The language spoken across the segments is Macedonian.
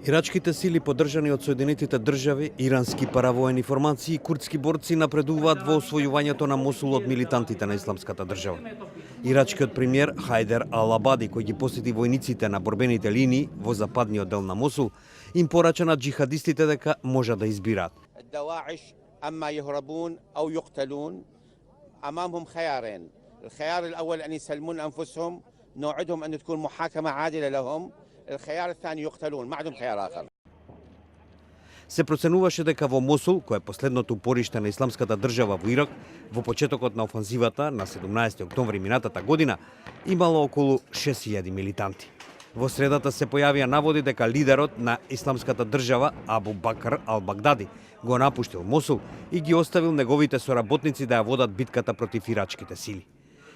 Ирачките сили, поддржани од Соединетите држави, ирански паравоени формации и курдски борци напредуваат во освојувањето на Мосул од милитантите на Исламската држава. Ирачкиот премиер Хајдер Ал-Абади, кој ги посети војниците на борбените линии во западниот дел на Мосул, им порача на джихадистите дека можат да избираат. الدواعش أما يهربون أو يقتلون أمامهم خيارين. الخيار الأول أن يسلمون أنفسهم نوعدهم أن تكون محاكمة عادلة لهم. الخيار الثاني يقتلون ما عندهم خيار آخر. Се проценуваше дека во Мосул, кој е последното упориште на Исламската држава во Ирак, во почетокот на офанзивата на 17 октомври минатата година, имало околу 6000 милитанти. Во средата се појавија наводи дека лидерот на Исламската држава Абу Бакр Ал-Багдади го напуштил Мосул и ги оставил неговите соработници да ја водат битката против ирачките сили.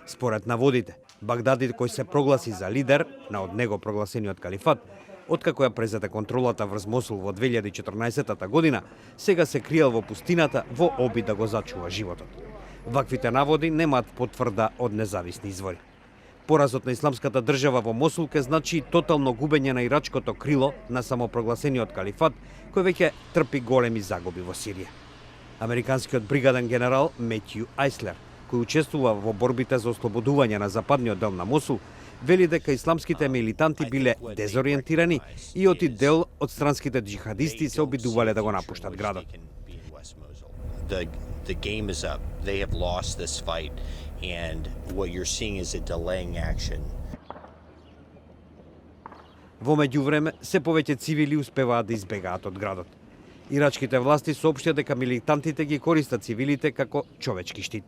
Според наводите, Багдади, кој се прогласи за лидер на од него прогласениот калифат, откако ја презете контролата врз Мосул во 2014 година, сега се криел во пустината во обид да го зачува животот. Ваквите наводи немаат потврда од независни извори. Поразот на Исламската држава во Мосул ке значи тотално губење на ирачкото крило на самопрогласениот калифат, кој веќе трпи големи загуби во Сирија. Американскиот бригаден генерал Метју Айслер, кој учествува во борбите за ослободување на западниот дел на Мосул, вели дека исламските милитанти биле дезориентирани и оти дел од странските джихадисти се обидувале да го напуштат градот. The game is up. They have lost this fight, and what you're seeing is a delaying action. Во меѓувреме, се повеќе цивили успеваат да избегаат од градот. Ирачките власти соопштија дека милитантите ги користат цивилите како човечки штит.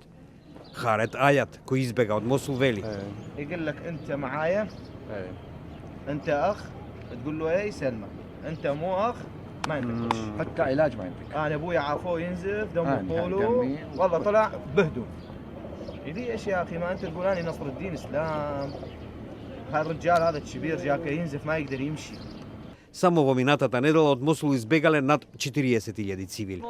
Харет Ајат, кој избега од Мосул, вели: يقول لك انت معايا انت اخ تقول له ايه يسلمك انت مو اخ ما ينفكش حتى علاج ما ينفك. انا ابوي عافوه ينزف دمه طوله والله طلع بهدوم ليش يا اخي ما انت تقول انا نصر الدين اسلام هذا الرجال هذا الكبير جاك ينزف ما يقدر يمشي. Само во минатата недела од Мосул избегале над 40.000 цивили.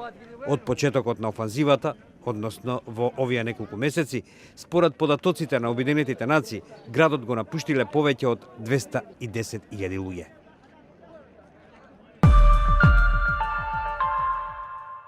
Од почетокот на офанзивата, односно во овие неколку месеци, според податоците на Обединетите нации, градот го напуштиле повеќе од 210.000 луѓе.